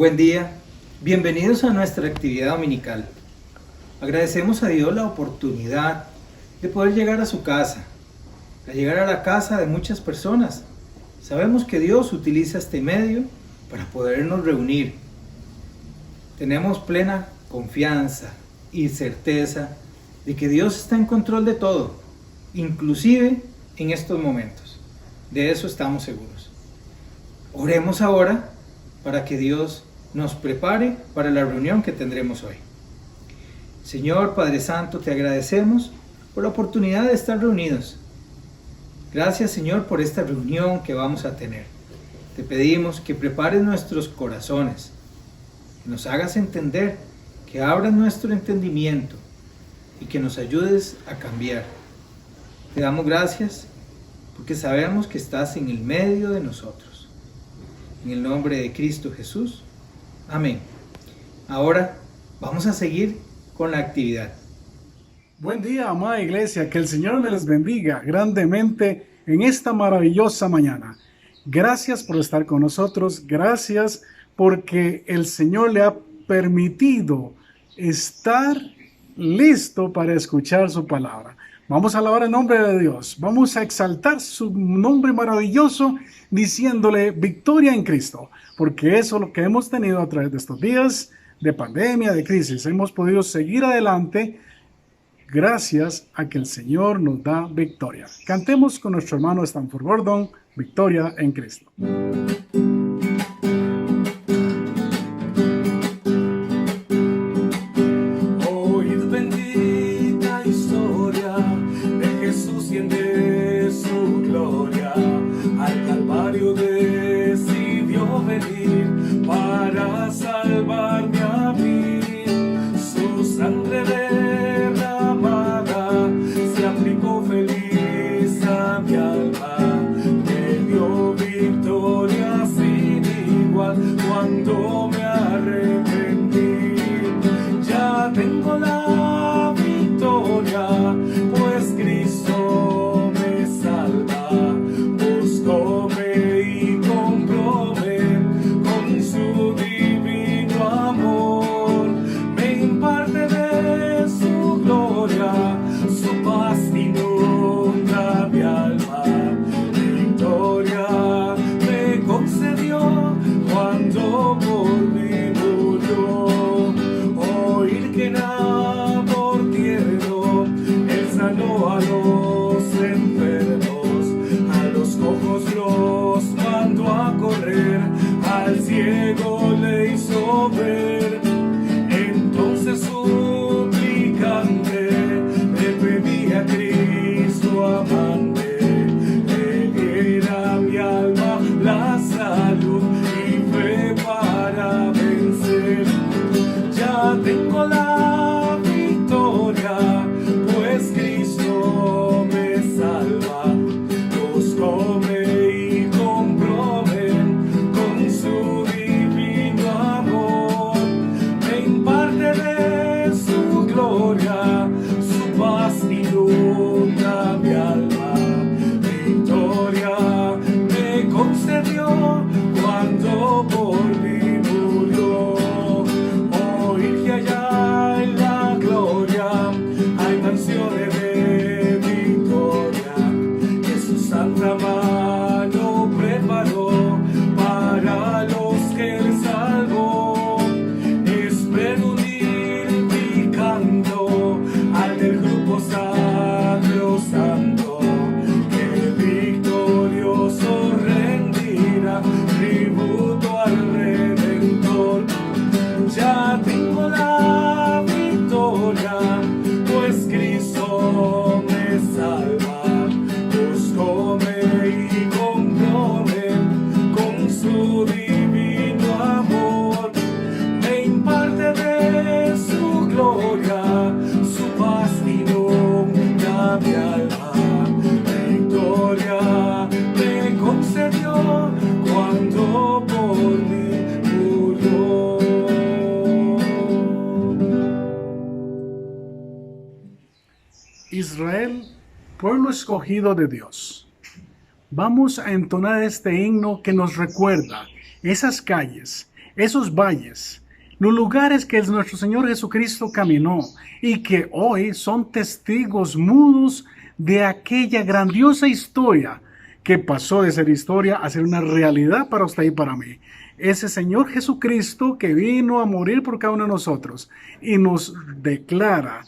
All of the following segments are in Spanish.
Buen día, bienvenidos a nuestra actividad dominical. Agradecemos a Dios la oportunidad de poder llegar a su casa, a llegar a la casa de muchas personas. Sabemos que Dios utiliza este medio para podernos reunir. Tenemos plena confianza y certeza de que Dios está en control de todo, inclusive en estos momentos. De eso estamos seguros. Oremos ahora para que Dios nos prepare para la reunión que tendremos hoy. Señor Padre Santo, te agradecemos por la oportunidad de estar reunidos. Gracias, Señor, por esta reunión que vamos a tener. Te pedimos que prepares nuestros corazones, que nos hagas entender, que abras nuestro entendimiento y que nos ayudes a cambiar. Te damos gracias porque sabemos que estás en el medio de nosotros. En el nombre de Cristo Jesús. Amén. Ahora vamos a seguir con la actividad. Buen día, amada iglesia. Que el Señor me les bendiga grandemente en esta maravillosa mañana. Gracias por estar con nosotros. Gracias porque el Señor le ha permitido estar listo para escuchar su palabra. Vamos a alabar el nombre de Dios. Vamos a exaltar su nombre maravilloso diciéndole victoria en Cristo. Porque eso es lo que hemos tenido a través de estos días de pandemia, de crisis. Hemos podido seguir adelante gracias a que el Señor nos da victoria. Cantemos con nuestro hermano Stanford Gordon, victoria en Cristo. Cuando me arrepentí, ya tengo la victoria, pues Cristo me salva. Búscome y cómprame con su divino amor. Me imparte de su gloria, su paz inunda mi alma. Victoria me concedió cuando por mí murió. Oír que nada por tierno, Él sanó a los enfermos, a los cojos los mandó a correr, al ciego le hizo ver. Entonces suplicante le pedí a Cristo amante, le diera mi alma la salud para vencer. Ya tengo la victoria, pues Cristo me salva. Búscome y cómprame con su divino amor. Me imparte de su gloria, su paz inunda mi alma. Victoria me concedió cuando por mí murió. Oír que allá en la gloria hay canciones de victoria, que su santa mano preparó para los que Él salvó. Espero unir mi canto al del grupo sacro santo, que victorioso rendirá tributo al Redentor. Ya tengo la victoria, pues Cristo me salva. Búscome y cómprame con su divino amor. Me imparte de su gloria, su paz inunda mi alma. Victoria me concedió cuando por mí murió. Israel, pueblo escogido de Dios. Vamos a entonar este himno que nos recuerda esas calles, esos valles, los lugares que nuestro Señor Jesucristo caminó y que hoy son testigos mudos de aquella grandiosa historia que pasó de ser historia a ser una realidad para usted y para mí. Ese Señor Jesucristo que vino a morir por cada uno de nosotros y nos declara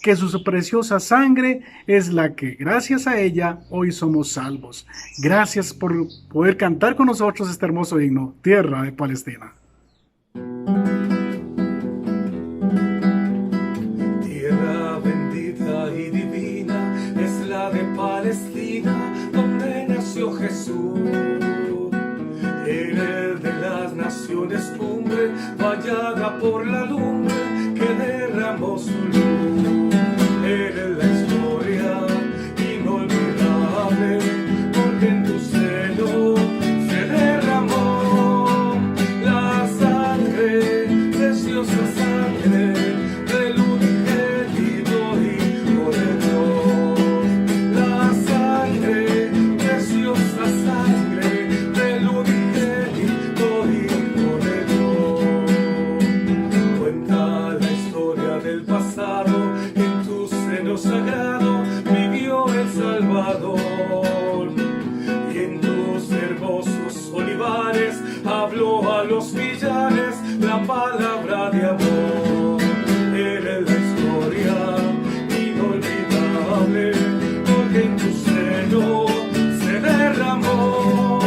que su preciosa sangre es la que gracias a ella hoy somos salvos. Gracias por poder cantar con nosotros este hermoso himno, Tierra de Palestina. Tierra bendita y divina es la de Palestina, donde nació Jesús. Eres de las naciones cumbre, vallada por la lumbre que derramó su luz. Eres la historia inolvidable, porque en tu seno se derramó la sangre, preciosa sangre del unigénito Hijo de Dios. La sangre, preciosa sangre del unigénito Hijo de Dios. Cuenta la historia del pasado, en tu seno sagrado vivió el Salvador, y en tus hermosos olivares habló a los millares la palabra de amor. Eres la historia inolvidable, porque en tu seno se derramó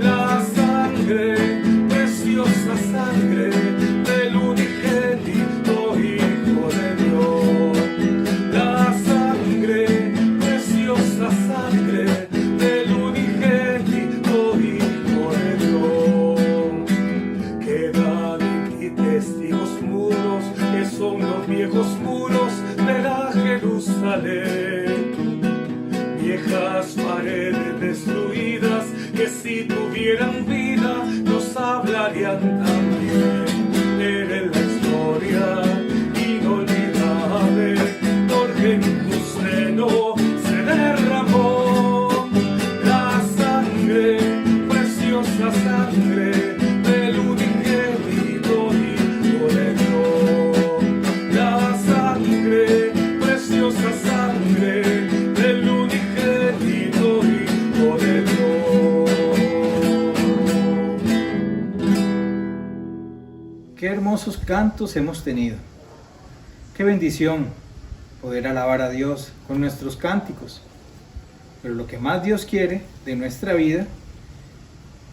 la sangre, preciosa sangre del unigénito Hijo de Dios. La sangre, preciosa sangre del unigénito Hijo de Dios. Quedan aquí testigos mudos, que son los viejos muros de la Jerusalén. Viejas paredes destruidas, que si tuvieran vida nos hablarían también. Eres la historia inolvidable, porque en tu seno se derramó la sangre, preciosa sangre del unigénito Hijo de Dios. La sangre, preciosa sangre del unigénito Hijo de Dios. Qué hermosos cantos hemos tenido. Qué bendición poder alabar a Dios con nuestros cánticos. Pero lo que más Dios quiere de nuestra vida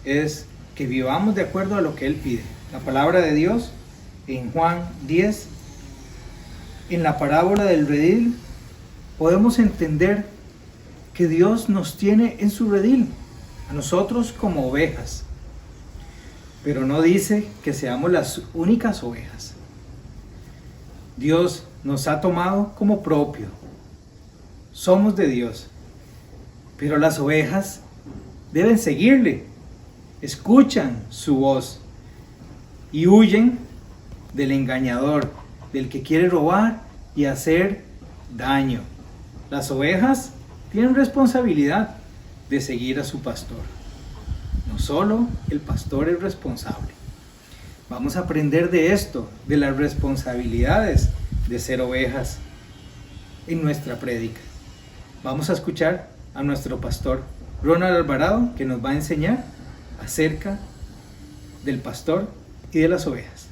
es que vivamos de acuerdo a lo que Él pide. La palabra de Dios en Juan 10, en la parábola del redil, podemos entender que Dios nos tiene en su redil, a nosotros como ovejas. Pero no dice que seamos las únicas ovejas. Dios nos ha tomado como propio. Somos de Dios. Pero las ovejas deben seguirle. Escuchan su voz y huyen del engañador, del que quiere robar y hacer daño. Las ovejas tienen responsabilidad de seguir a su pastor. No solo el pastor es responsable. Vamos a aprender de esto, de las responsabilidades de ser ovejas en nuestra prédica. Vamos a escuchar a nuestro pastor Ronald Alvarado, que nos va a enseñar acerca del pastor y de las ovejas.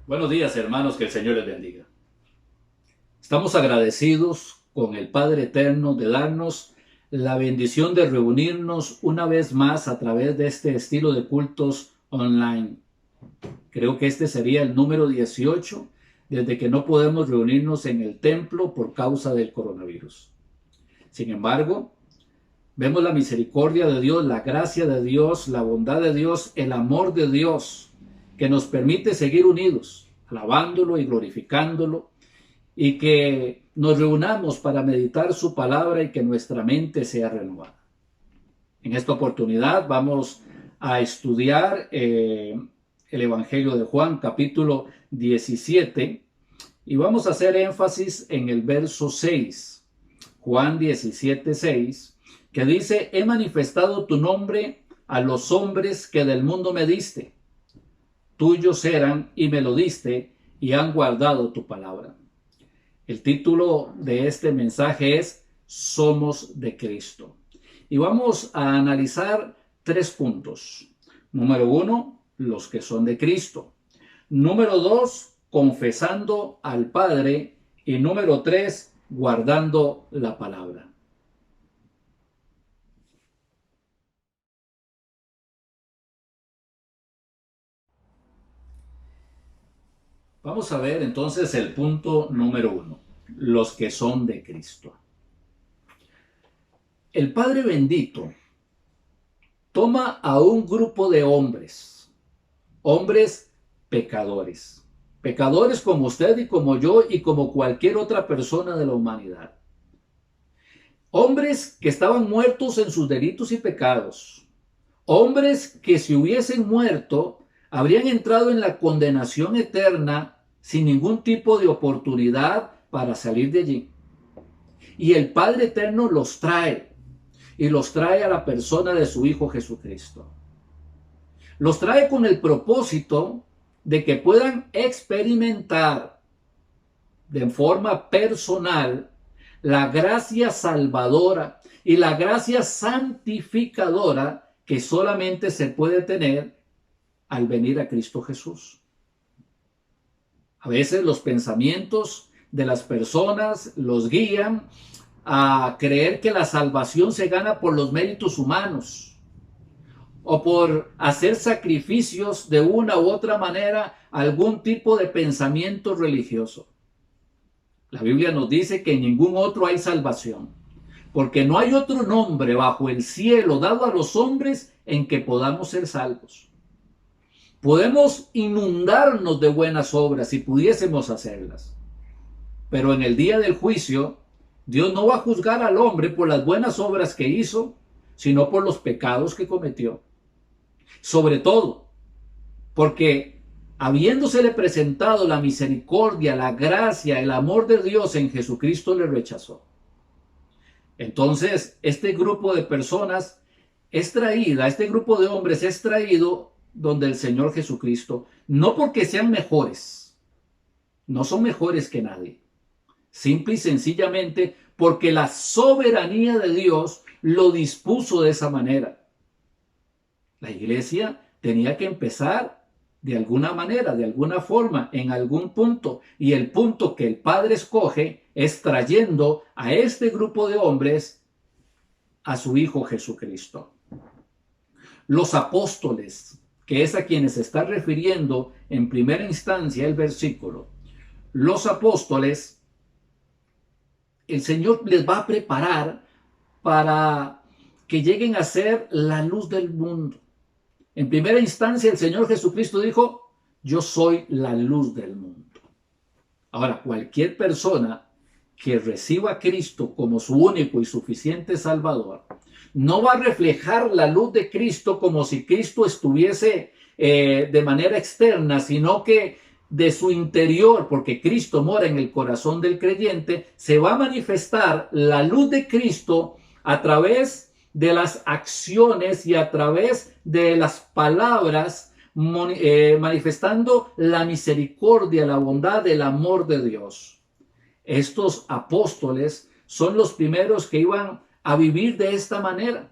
Buenos días, hermanos, que el Señor les bendiga. Estamos agradecidos con el Padre Eterno de darnos la bendición de reunirnos una vez más a través de este estilo de cultos online. Creo que este sería el número 18 desde que no podemos reunirnos en el templo por causa del coronavirus. Sin embargo, vemos la misericordia de Dios, la gracia de Dios, la bondad de Dios, el amor de Dios, que nos permite seguir unidos, alabándolo y glorificándolo, y que nos reunamos para meditar su palabra y que nuestra mente sea renovada. En esta oportunidad vamos a estudiar el Evangelio de Juan, capítulo 17, Y vamos a hacer énfasis en el verso 6, Juan 17:6, que dice: he manifestado tu nombre a los hombres que del mundo me diste. Tuyos eran y me lo diste y han guardado tu palabra. El título de este mensaje es Somos de Cristo. Y vamos a analizar 3 puntos. Número 1, los que son de Cristo. Número 2, confesando al Padre. Y número 3, guardando la palabra. Vamos a ver entonces el punto número 1, los que son de Cristo. El Padre bendito toma a un grupo de hombres pecadores, pecadores como usted y como yo y como cualquier otra persona de la humanidad. Hombres que estaban muertos en sus delitos y pecados, hombres que si hubiesen muerto habrían entrado en la condenación eterna sin ningún tipo de oportunidad para salir de allí. Y el Padre Eterno los trae, y los trae a la persona de su Hijo Jesucristo. Los trae con el propósito de que puedan experimentar de forma personal la gracia salvadora y la gracia santificadora que solamente se puede tener al venir a Cristo Jesús. A veces los pensamientos de las personas los guían a creer que la salvación se gana por los méritos humanos o por hacer sacrificios de una u otra manera, algún tipo de pensamiento religioso. La Biblia nos dice que en ningún otro hay salvación, porque no hay otro nombre bajo el cielo dado a los hombres en que podamos ser salvos. Podemos inundarnos de buenas obras si pudiésemos hacerlas, pero en el día del juicio, Dios no va a juzgar al hombre por las buenas obras que hizo, sino por los pecados que cometió. Sobre todo, porque habiéndosele presentado la misericordia, la gracia, el amor de Dios en Jesucristo, le rechazó. Entonces, este grupo de personas este grupo de hombres es traído donde el Señor Jesucristo, no porque sean mejores, no son mejores que nadie, simple y sencillamente porque la soberanía de Dios lo dispuso de esa manera. La iglesia tenía que empezar de alguna manera, de alguna forma, en algún punto, y el punto que el Padre escoge es trayendo a este grupo de hombres a su Hijo Jesucristo. Los apóstoles, que es a quienes se está refiriendo en primera instancia el versículo, los apóstoles, el Señor les va a preparar para que lleguen a ser la luz del mundo. En primera instancia el Señor Jesucristo dijo: yo soy la luz del mundo. Ahora, cualquier persona que reciba a Cristo como su único y suficiente Salvador, no va a reflejar la luz de Cristo como si Cristo estuviese de manera externa, sino que de su interior, porque Cristo mora en el corazón del creyente, se va a manifestar la luz de Cristo a través de las acciones y a través de las palabras, manifestando la misericordia, la bondad, el amor de Dios. Estos apóstoles son los primeros que iban a vivir de esta manera.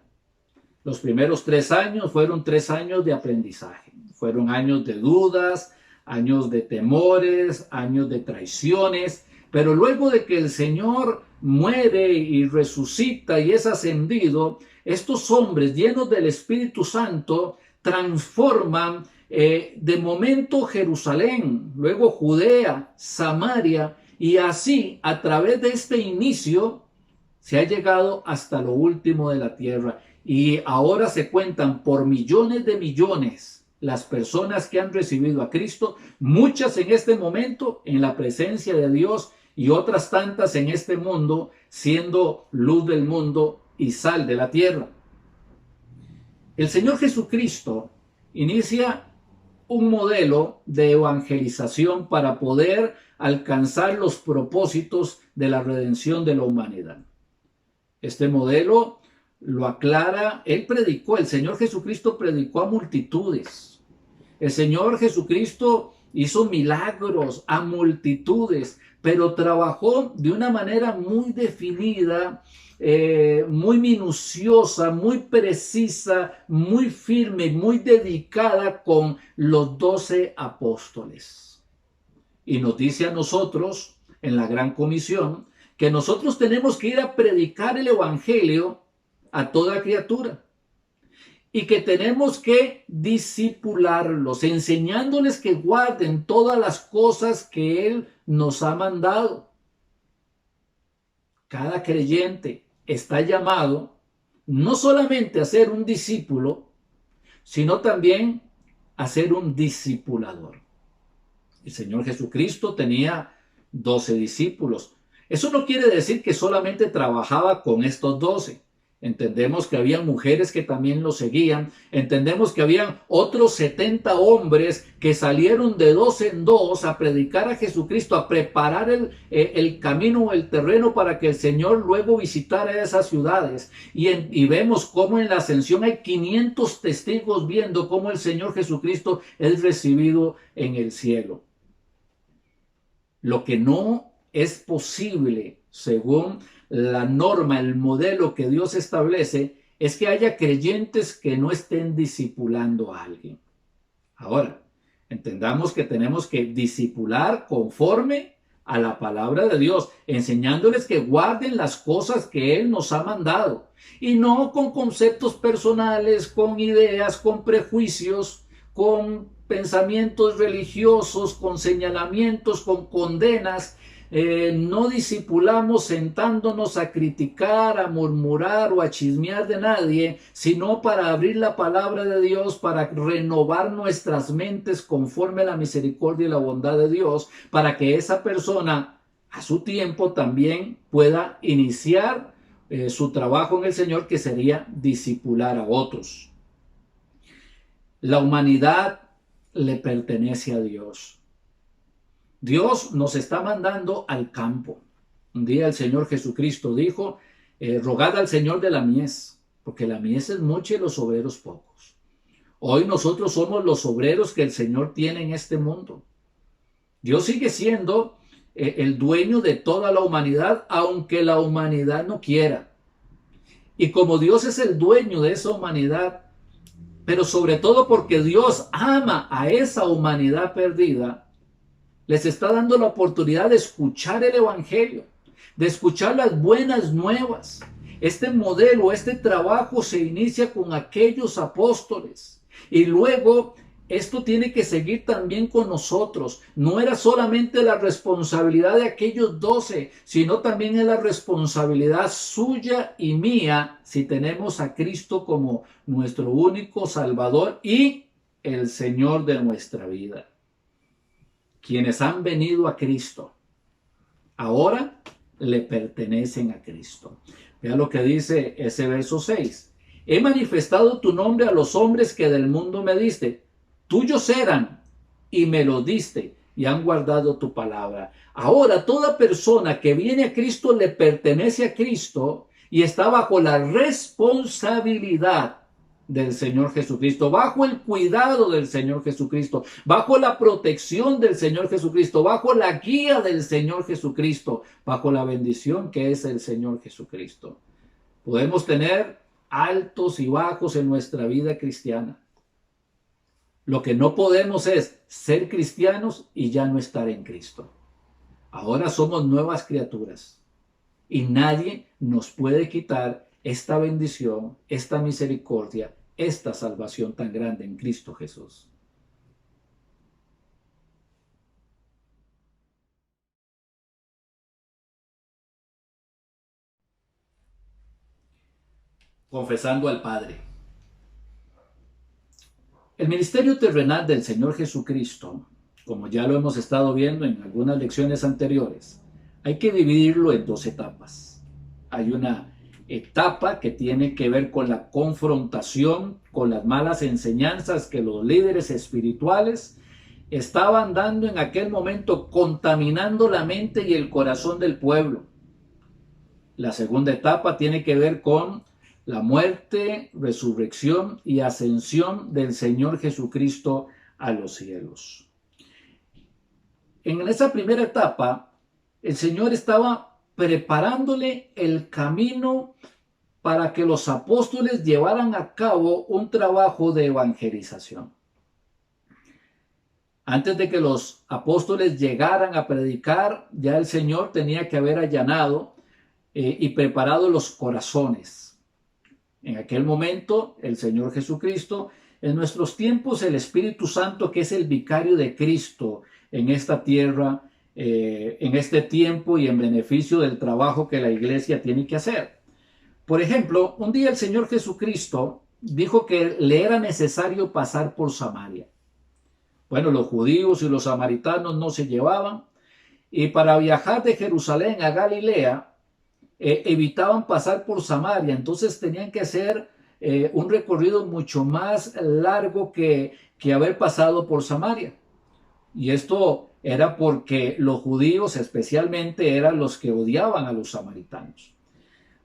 Los primeros 3 años fueron 3 años de aprendizaje, fueron años de dudas, años de temores, años de traiciones, pero luego de que el Señor muere y resucita y es ascendido, estos hombres llenos del Espíritu Santo transforman de momento Jerusalén, luego Judea, Samaria, y así a través de este inicio se ha llegado hasta lo último de la tierra, y ahora se cuentan por millones de millones las personas que han recibido a Cristo, muchas en este momento en la presencia de Dios y otras tantas en este mundo siendo luz del mundo y sal de la tierra. El Señor Jesucristo inicia un modelo de evangelización para poder alcanzar los propósitos de la redención de la humanidad. Este modelo lo aclara, el Señor Jesucristo predicó a multitudes. El Señor Jesucristo hizo milagros a multitudes, pero trabajó de una manera muy definida, muy minuciosa, muy precisa, muy firme, muy dedicada con los 12 apóstoles. Y nos dice a nosotros, en la Gran Comisión, que nosotros tenemos que ir a predicar el Evangelio a toda criatura. Y que tenemos que discipularlos, enseñándoles que guarden todas las cosas que Él nos ha mandado. Cada creyente está llamado no solamente a ser un discípulo, sino también a ser un discipulador. El Señor Jesucristo tenía 12 discípulos. Eso no quiere decir que solamente trabajaba con estos 12. Entendemos que había mujeres que también lo seguían. Entendemos que habían otros 70 hombres que salieron de 2 en 2 a predicar a Jesucristo, a preparar el camino o el terreno para que el Señor luego visitara esas ciudades. Y vemos cómo en la ascensión hay 500 testigos viendo cómo el Señor Jesucristo es recibido en el cielo. Lo que no es posible, según la norma, el modelo que Dios establece, es que haya creyentes que no estén discipulando a alguien. Ahora, entendamos que tenemos que discipular conforme a la palabra de Dios, enseñándoles que guarden las cosas que Él nos ha mandado, y no con conceptos personales, con ideas, con prejuicios, con pensamientos religiosos, con señalamientos, con condenas. No discipulamos sentándonos a criticar, a murmurar o a chismear de nadie, sino para abrir la palabra de Dios, para renovar nuestras mentes conforme a la misericordia y la bondad de Dios, para que esa persona a su tiempo también pueda iniciar su trabajo en el Señor, que sería discipular a otros. La humanidad le pertenece a Dios. Dios nos está mandando al campo. Un día el Señor Jesucristo dijo, rogad al Señor de la mies, porque la mies es mucha y los obreros pocos. Hoy nosotros somos los obreros que el Señor tiene en este mundo. Dios sigue siendo el dueño de toda la humanidad, aunque la humanidad no quiera. Y como Dios es el dueño de esa humanidad, pero sobre todo porque Dios ama a esa humanidad perdida, les está dando la oportunidad de escuchar el Evangelio, de escuchar las buenas nuevas. Este modelo, este trabajo se inicia con aquellos apóstoles. Y luego esto tiene que seguir también con nosotros. No era solamente la responsabilidad de aquellos 12, sino también es la responsabilidad suya y mía si tenemos a Cristo como nuestro único Salvador y el Señor de nuestra vida. Quienes han venido a Cristo, ahora le pertenecen a Cristo. Vea lo que dice ese verso 6. He manifestado tu nombre a los hombres que del mundo me diste. Tuyos eran y me lo diste y han guardado tu palabra. Ahora toda persona que viene a Cristo le pertenece a Cristo y está bajo la responsabilidad del Señor Jesucristo, bajo el cuidado del Señor Jesucristo, bajo la protección del Señor Jesucristo, bajo la guía del Señor Jesucristo, bajo la bendición que es el Señor Jesucristo. Podemos tener altos y bajos en nuestra vida cristiana. Lo que no podemos es ser cristianos y ya no estar en Cristo. Ahora somos nuevas criaturas y nadie nos puede quitar esta bendición, esta misericordia, esta salvación tan grande en Cristo Jesús. Confesando al Padre. El ministerio terrenal del Señor Jesucristo, como ya lo hemos estado viendo en algunas lecciones anteriores, hay que dividirlo en 2 etapas. Hay una etapa que tiene que ver con la confrontación con las malas enseñanzas que los líderes espirituales estaban dando en aquel momento, contaminando la mente y el corazón del pueblo. La segunda etapa tiene que ver con la muerte, resurrección y ascensión del Señor Jesucristo a los cielos. En esa primera etapa, el Señor estaba preparándole el camino para que los apóstoles llevaran a cabo un trabajo de evangelización. Antes de que los apóstoles llegaran a predicar, ya el Señor tenía que haber allanado y preparado los corazones. En aquel momento, el Señor Jesucristo, en nuestros tiempos, el Espíritu Santo, que es el vicario de Cristo en esta tierra, en este tiempo y en beneficio del trabajo que la iglesia tiene que hacer. Por ejemplo, un día el Señor Jesucristo dijo que le era necesario pasar por Samaria. Bueno, los judíos y los samaritanos no se llevaban, y para viajar de Jerusalén a Galilea evitaban pasar por Samaria. Entonces tenían que hacer un recorrido mucho más largo que haber pasado por Samaria. Y esto era porque los judíos especialmente eran los que odiaban a los samaritanos.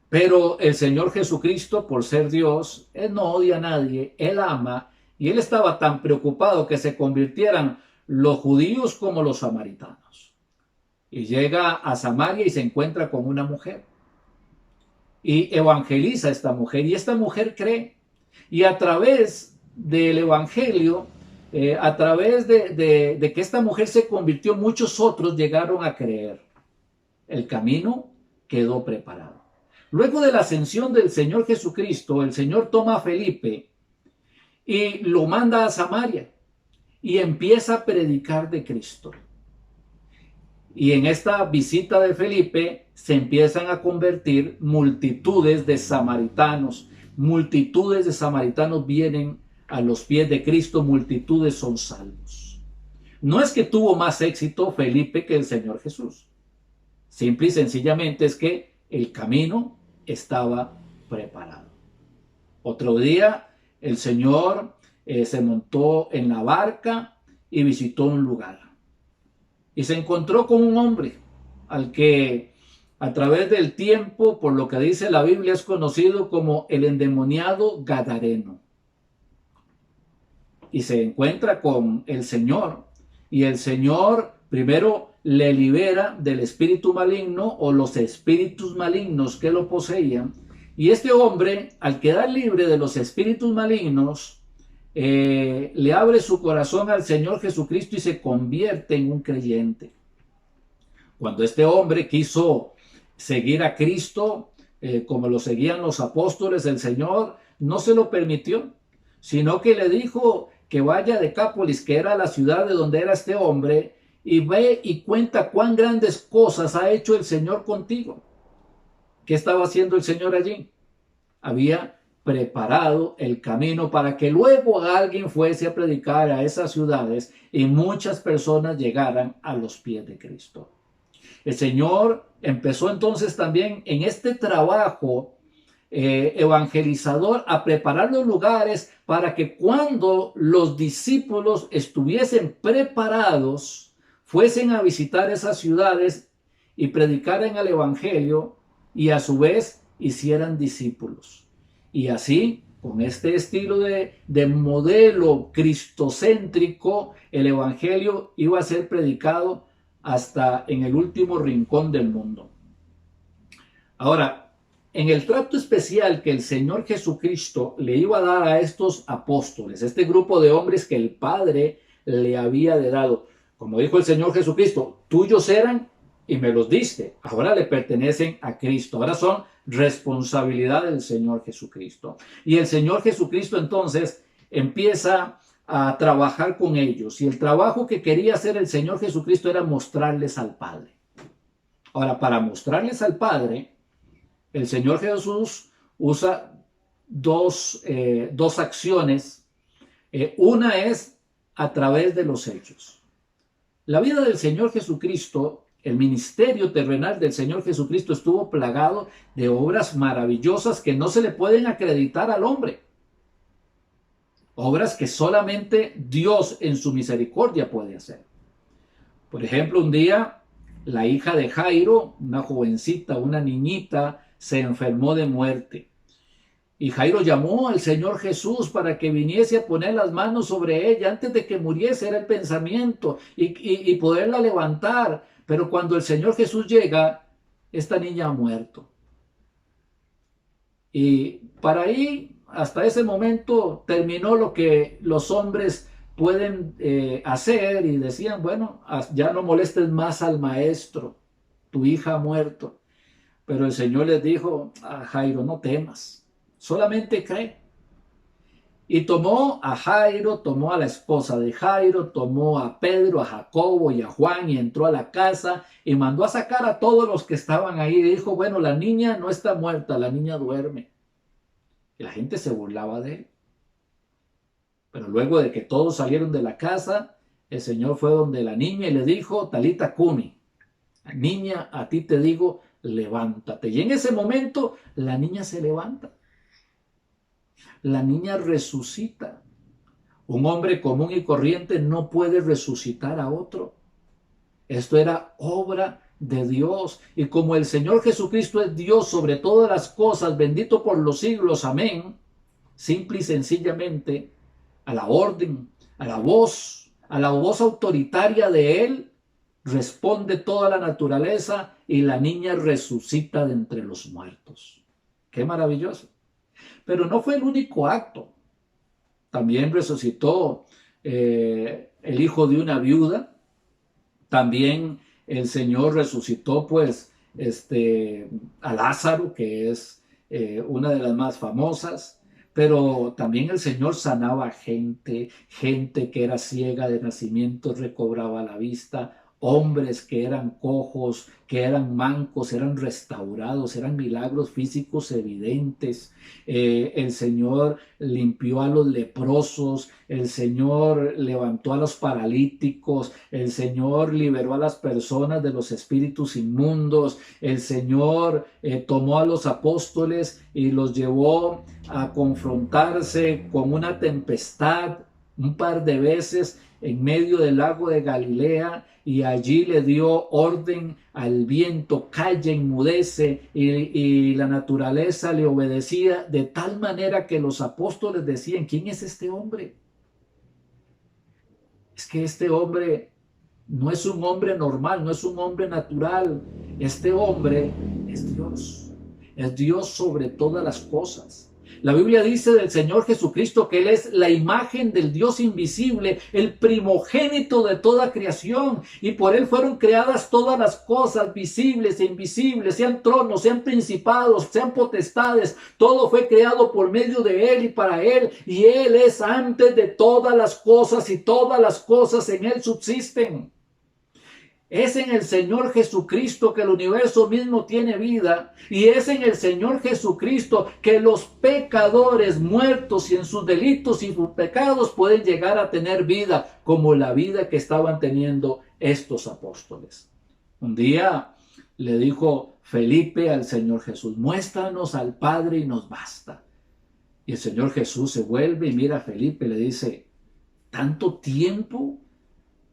Pero el Señor Jesucristo, por ser Dios, Él no odia a nadie, Él ama. Y Él estaba tan preocupado que se convirtieran los judíos como los samaritanos. Y llega a Samaria y se encuentra con una mujer. Y evangeliza a esta mujer. Y esta mujer cree. Y a través del evangelio, a través de que esta mujer se convirtió, muchos otros llegaron a creer. El camino quedó preparado. Luego de la ascensión del Señor Jesucristo, el Señor toma a Felipe y lo manda a Samaria y empieza a predicar de Cristo. Y en esta visita de Felipe se empiezan a convertir multitudes de samaritanos. Multitudes de samaritanos vienen a los pies de Cristo, multitudes son salvos. No es que tuvo más éxito Felipe que el Señor Jesús. Simple y sencillamente es que el camino estaba preparado. Otro día el Señor se montó en la barca y visitó un lugar. Y se encontró con un hombre al que a través del tiempo, por lo que dice la Biblia, es conocido como el endemoniado Gadareno. Y se encuentra con el Señor. Y el Señor primero le libera del espíritu maligno o los espíritus malignos que lo poseían. Y este hombre, al quedar libre de los espíritus malignos, le abre su corazón al Señor Jesucristo y se convierte en un creyente. Cuando este hombre quiso seguir a Cristo, como lo seguían los apóstoles, el Señor no se lo permitió, sino que le dijo que vaya a Decápolis, que era la ciudad de donde era este hombre, y ve y cuenta cuán grandes cosas ha hecho el Señor contigo. ¿Qué estaba haciendo el Señor allí? Había preparado el camino para que luego alguien fuese a predicar a esas ciudades y muchas personas llegaran a los pies de Cristo. El Señor empezó entonces también en este trabajo evangelizador a preparar los lugares para que cuando los discípulos estuviesen preparados, fuesen a visitar esas ciudades y predicaran el evangelio y a su vez hicieran discípulos. Y así, con este estilo de modelo cristocéntrico, el evangelio iba a ser predicado hasta en el último rincón del mundo. Ahora, en el trato especial que el Señor Jesucristo le iba a dar a estos apóstoles, este grupo de hombres que el Padre le había dado, como dijo el Señor Jesucristo, tuyos eran y me los diste, ahora le pertenecen a Cristo, ahora son responsabilidad del Señor Jesucristo. Y el Señor Jesucristo entonces empieza a trabajar con ellos, y el trabajo que quería hacer el Señor Jesucristo era mostrarles al Padre. Ahora, para mostrarles al Padre, el Señor Jesús usa dos acciones. Una es a través de los hechos. La vida del Señor Jesucristo El ministerio terrenal del Señor Jesucristo estuvo plagado de obras maravillosas que no se le pueden acreditar al hombre. Obras que solamente Dios en su misericordia puede hacer. Por ejemplo, un día la hija de Jairo, una jovencita, una niñita, se enfermó de muerte. Y Jairo llamó al Señor Jesús para que viniese a poner las manos sobre ella antes de que muriese, era el pensamiento, y poderla levantar. Pero cuando el Señor Jesús llega, esta niña ha muerto. Y para ahí, hasta ese momento, terminó lo que los hombres pueden hacer, y decían, bueno, ya no molestes más al maestro, tu hija ha muerto. Pero el Señor les dijo a Jairo, no temas, solamente cree. Y tomó a Jairo, tomó a la esposa de Jairo, tomó a Pedro, a Jacobo y a Juan y entró a la casa y mandó a sacar a todos los que estaban ahí. Y dijo, bueno, la niña no está muerta, la niña duerme. Y la gente se burlaba de él. Pero luego de que todos salieron de la casa, el Señor fue donde la niña y le dijo, Talita Cumi, niña, a ti te digo, levántate. Y en ese momento la niña se levanta. La niña resucita. Un hombre común y corriente no puede resucitar a otro. Esto era obra de Dios. Y como el Señor Jesucristo es Dios sobre todas las cosas, bendito por los siglos, amén, simple y sencillamente, a la orden, a la voz autoritaria de Él, responde toda la naturaleza y la niña resucita de entre los muertos. ¡Qué maravilloso! Pero no fue el único acto. También resucitó el hijo de una viuda. También el Señor resucitó a Lázaro, que es una de las más famosas. Pero también el Señor sanaba gente que era ciega de nacimiento recobraba la vista, hombres que eran cojos, que eran mancos, eran restaurados, eran milagros físicos evidentes. El Señor limpió a los leprosos, el Señor levantó a los paralíticos, el Señor liberó a las personas de los espíritus inmundos, el Señor tomó a los apóstoles y los llevó a confrontarse con una tempestad un par de veces en medio del lago de Galilea, y allí le dio orden al viento, calla, enmudece, y la naturaleza le obedecía de tal manera que los apóstoles decían, ¿quién es este hombre? Es que este hombre no es un hombre normal, no es un hombre natural. Este hombre es Dios sobre todas las cosas. La Biblia dice del Señor Jesucristo que Él es la imagen del Dios invisible, el primogénito de toda creación, y por Él fueron creadas todas las cosas visibles e invisibles, sean tronos, sean principados, sean potestades, todo fue creado por medio de Él y para Él, y Él es antes de todas las cosas y todas las cosas en Él subsisten. Es en el Señor Jesucristo que el universo mismo tiene vida, y es en el Señor Jesucristo que los pecadores muertos y en sus delitos y sus pecados pueden llegar a tener vida, como la vida que estaban teniendo estos apóstoles. Un día le dijo Felipe al Señor Jesús, muéstranos al Padre y nos basta. Y el Señor Jesús se vuelve y mira a Felipe y le dice, ¿tanto tiempo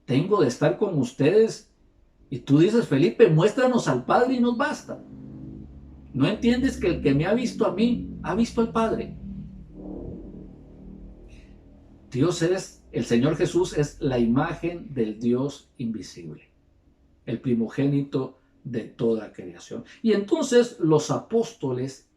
tengo de estar con ustedes? Y tú dices, Felipe, muéstranos al Padre y nos basta. ¿No entiendes que el que me ha visto a mí, ha visto al Padre? El Señor Jesús es la imagen del Dios invisible, el primogénito de toda creación. Y entonces los apóstoles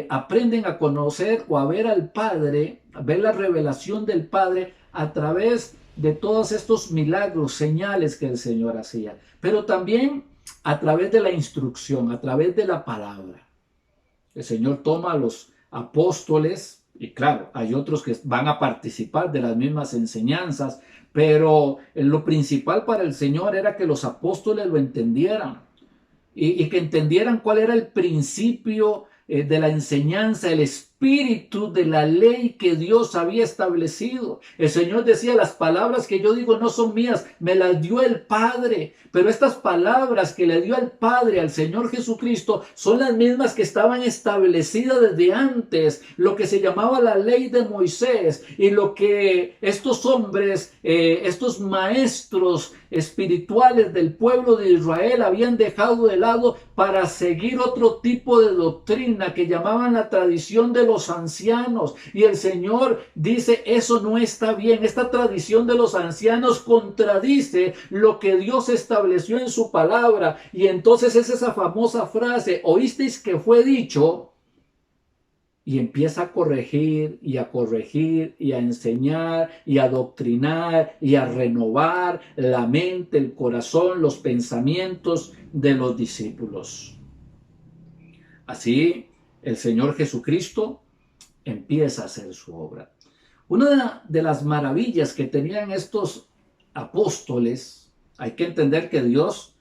aprenden a conocer o a ver al Padre, a ver la revelación del Padre a través de todos estos milagros, señales que el Señor hacía, pero también a través de la instrucción, a través de la palabra. El Señor toma a los apóstoles, y claro, hay otros que van a participar de las mismas enseñanzas, pero lo principal para el Señor era que los apóstoles lo entendieran, y que entendieran cuál era el principio de la enseñanza, el espíritu espíritu de la ley que Dios había establecido. El Señor decía, las palabras que yo digo no son mías, me las dio el Padre. Pero estas palabras que le dio el Padre al Señor Jesucristo son las mismas que estaban establecidas desde antes, lo que se llamaba la ley de Moisés, y lo que estos hombres, estos maestros espirituales del pueblo de Israel habían dejado de lado para seguir otro tipo de doctrina que llamaban la tradición de los ancianos. Y el Señor dice, eso no está bien. Esta tradición de los ancianos contradice lo que Dios estableció en su palabra. Y entonces es esa famosa frase, oísteis que fue dicho, y empieza a corregir y a corregir y a enseñar y a adoctrinar y a renovar la mente, el corazón, los pensamientos de los discípulos. Así el Señor Jesucristo empieza a hacer su obra. Una de las maravillas que tenían estos apóstoles, hay que entender que Dios,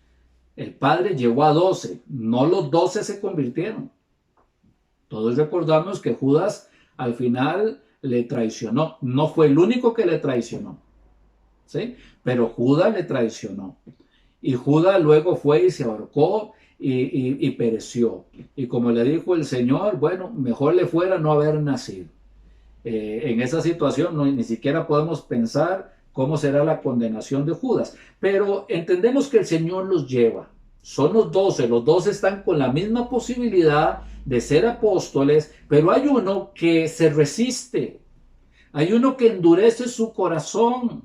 el Padre, llevó a 12, no los 12 se convirtieron. Todos recordamos que Judas al final le traicionó. No fue el único que le traicionó, ¿sí? Pero Judas le traicionó. Y Judas luego fue y se ahorcó y pereció. Y como le dijo el Señor, bueno, mejor le fuera no haber nacido. En esa situación ni siquiera podemos pensar cómo será la condenación de Judas. Pero entendemos que el Señor los lleva. Son los 12 están con la misma posibilidad de ser apóstoles, pero hay uno que se resiste, hay uno que endurece su corazón,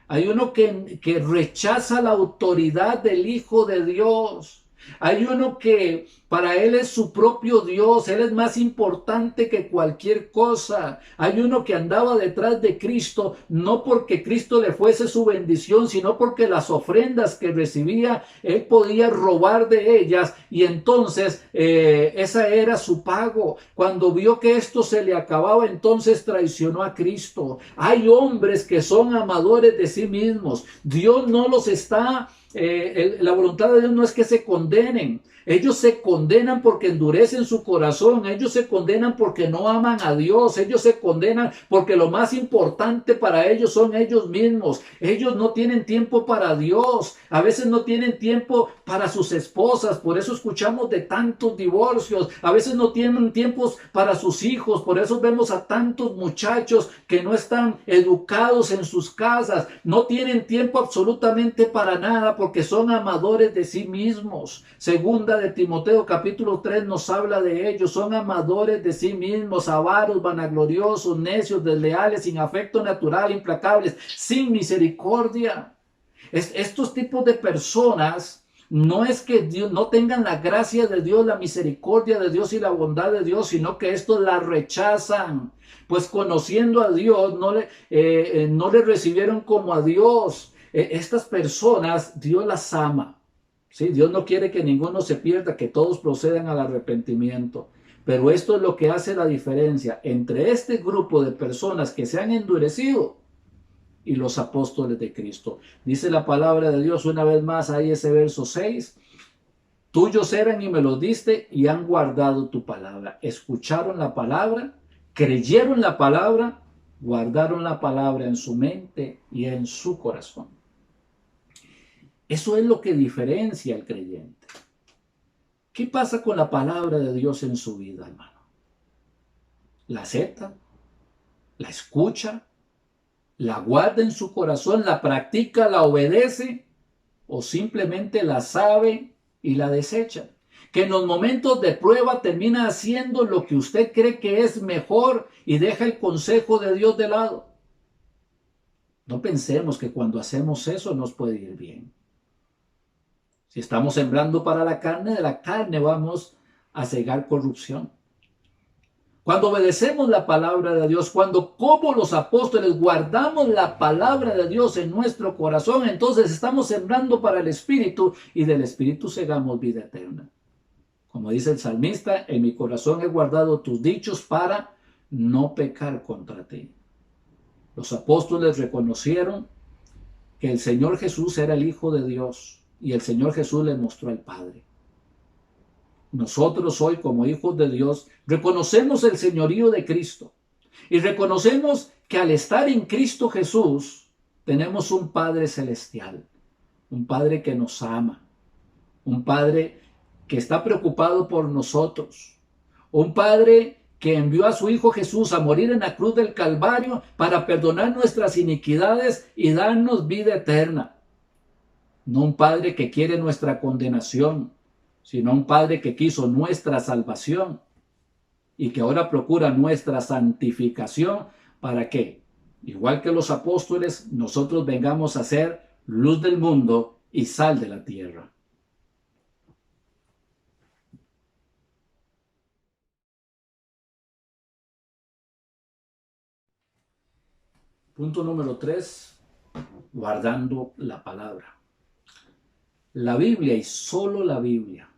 hay uno que rechaza la autoridad del Hijo de Dios. Hay uno que para él es su propio Dios, él es más importante que cualquier cosa. Hay uno que andaba detrás de Cristo, no porque Cristo le fuese su bendición, sino porque las ofrendas que recibía, él podía robar de ellas, y entonces esa era su pago. Cuando vio que esto se le acababa, entonces traicionó a Cristo. Hay hombres que son amadores de sí mismos. Dios no los está... la voluntad de Dios no es que se condenen. Ellos se condenan porque endurecen su corazón. Ellos se condenan porque no aman a Dios. Ellos se condenan porque lo más importante para ellos son ellos mismos. Ellos no tienen tiempo para Dios. A veces no tienen tiempo para sus esposas. Por eso escuchamos de tantos divorcios. A veces no tienen tiempos para sus hijos. Por eso vemos a tantos muchachos que no están educados en sus casas. No tienen tiempo absolutamente para nada porque son amadores de sí mismos. Segunda de Timoteo capítulo 3 nos habla de ellos. Son amadores de sí mismos, avaros, vanagloriosos, necios, desleales, sin afecto natural, implacables, sin misericordia. Estos tipos de personas no es que Dios no tengan la gracia de Dios, la misericordia de Dios y la bondad de Dios, sino que estos la rechazan. Pues conociendo a Dios no le recibieron como a Dios. Estas personas Dios las ama. ¿Sí? Dios no quiere que ninguno se pierda, que todos procedan al arrepentimiento. Pero esto es lo que hace la diferencia entre este grupo de personas que se han endurecido y los apóstoles de Cristo. Dice la palabra de Dios una vez más ahí ese verso 6. Tuyos eran y me los diste y han guardado tu palabra. Escucharon la palabra, creyeron la palabra, guardaron la palabra en su mente y en su corazón. Eso es lo que diferencia al creyente. ¿Qué pasa con la palabra de Dios en su vida, hermano? ¿La acepta? ¿La escucha? ¿La guarda en su corazón? ¿La practica? ¿La obedece? ¿O simplemente la sabe y la desecha? Que en los momentos de prueba termina haciendo lo que usted cree que es mejor y deja el consejo de Dios de lado. No pensemos que cuando hacemos eso nos puede ir bien. Si estamos sembrando para la carne, de la carne vamos a cegar corrupción. Cuando obedecemos la palabra de Dios, cuando como los apóstoles guardamos la palabra de Dios en nuestro corazón, entonces estamos sembrando para el Espíritu y del Espíritu segamos vida eterna. Como dice el salmista, en mi corazón he guardado tus dichos para no pecar contra ti. Los apóstoles reconocieron que el Señor Jesús era el Hijo de Dios. Y el Señor Jesús les mostró al Padre. nosotros hoy como hijos de Dios reconocemos el señorío de Cristo y reconocemos que al estar en Cristo Jesús tenemos un Padre celestial, un Padre que nos ama, un Padre que está preocupado por nosotros, un Padre que envió a su Hijo Jesús a morir en la cruz del Calvario para perdonar nuestras iniquidades y darnos vida eterna. No un Padre que quiere nuestra condenación, sino un Padre que quiso nuestra salvación y que ahora procura nuestra santificación para que, igual que los apóstoles, nosotros vengamos a ser luz del mundo y sal de la tierra. Punto número 3, guardando la palabra. La Biblia y solo la Biblia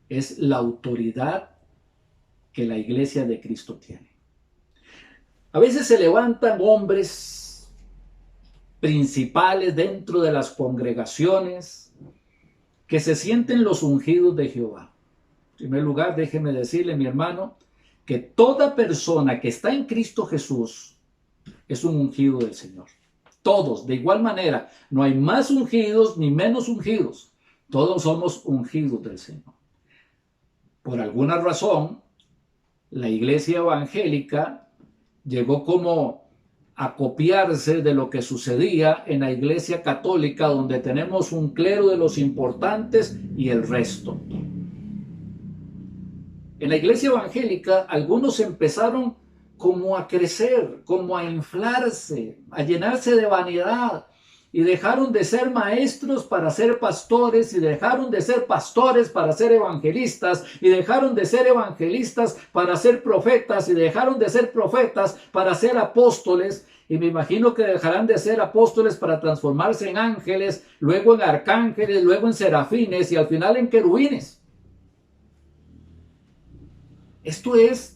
es la autoridad que la iglesia de Cristo tiene. A veces se levantan hombres principales dentro de las congregaciones que se sienten los ungidos de Jehová. En primer lugar, déjeme decirle, mi hermano, que toda persona que está en Cristo Jesús es un ungido del Señor. Todos, de igual manera, no hay más ungidos ni menos ungidos. Todos somos ungidos del Señor. Por alguna razón, la iglesia evangélica llegó como a copiarse de lo que sucedía en la iglesia católica, donde tenemos un clero de los importantes y el resto. En la iglesia evangélica, algunos empezaron como a crecer, como a inflarse, a llenarse de vanidad, y dejaron de ser maestros para ser pastores, y dejaron de ser pastores para ser evangelistas, y dejaron de ser evangelistas para ser profetas, y dejaron de ser profetas para ser apóstoles, y me imagino que dejarán de ser apóstoles para transformarse en ángeles, luego en arcángeles, luego en serafines y al final en querubines. Esto es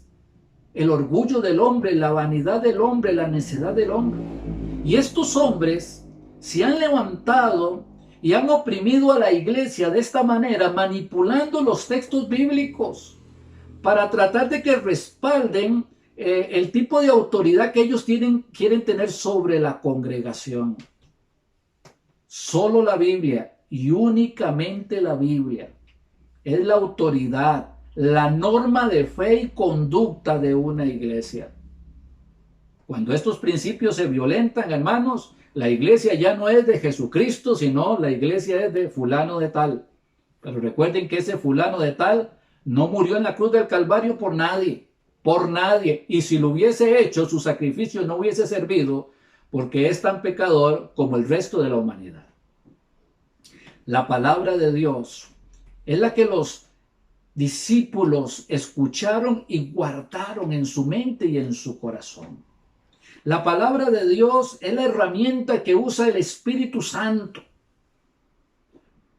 el orgullo del hombre, la vanidad del hombre, la necedad del hombre. Y estos hombres se han levantado y han oprimido a la iglesia de esta manera, manipulando los textos bíblicos para tratar de que respalden el tipo de autoridad que ellos quieren tener sobre la congregación. Solo la Biblia y únicamente la Biblia es la autoridad, la norma de fe y conducta de una iglesia. Cuando estos principios se violentan, hermanos, la iglesia ya no es de Jesucristo, sino la iglesia es de fulano de tal. Pero recuerden que ese fulano de tal no murió en la cruz del Calvario por nadie. Y si lo hubiese hecho, su sacrificio no hubiese servido, porque es tan pecador como el resto de la humanidad. La palabra de Dios es la que los discípulos escucharon y guardaron en su mente y en su corazón. La palabra de Dios es la herramienta que usa el Espíritu Santo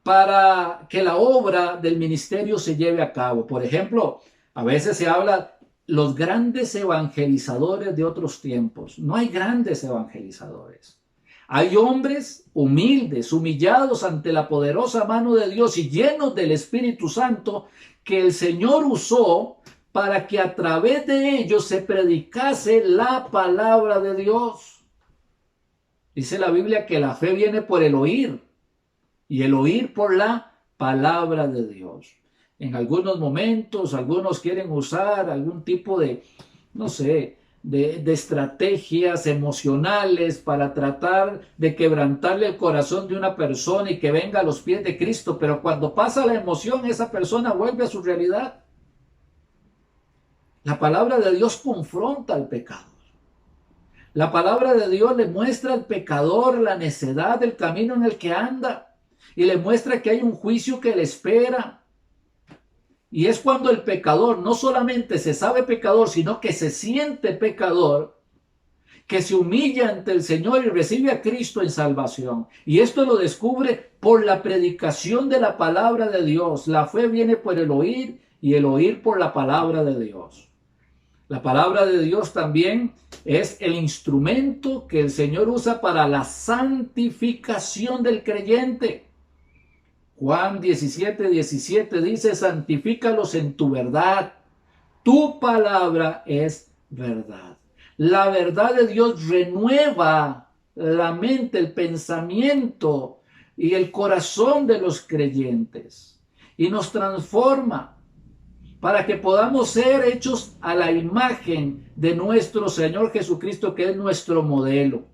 para que la obra del ministerio se lleve a cabo. Por ejemplo, a veces se habla los grandes evangelizadores de otros tiempos. No hay grandes evangelizadores. Hay hombres humildes, humillados ante la poderosa mano de Dios y llenos del Espíritu Santo que el Señor usó para que a través de ellos se predicase la palabra de Dios. Dice la Biblia que la fe viene por el oír y el oír por la palabra de Dios. En algunos momentos, algunos quieren usar algún tipo de, de estrategias emocionales para tratar de quebrantarle el corazón de una persona y que venga a los pies de Cristo, pero cuando pasa la emoción, esa persona vuelve a su realidad. La palabra de Dios confronta al pecador. La palabra de Dios le muestra al pecador la necedad del camino en el que anda y le muestra que hay un juicio que le espera. Y es cuando el pecador no solamente se sabe pecador, sino que se siente pecador, que se humilla ante el Señor y recibe a Cristo en salvación. Y esto lo descubre por la predicación de la palabra de Dios. La fe viene por el oír y el oír por la palabra de Dios. La palabra de Dios también es el instrumento que el Señor usa para la santificación del creyente. Juan 17:17 dice, santifícalos en tu verdad. Tu palabra es verdad. La verdad de Dios renueva la mente, el pensamiento y el corazón de los creyentes y nos transforma para que podamos ser hechos a la imagen de nuestro Señor Jesucristo, que es nuestro modelo.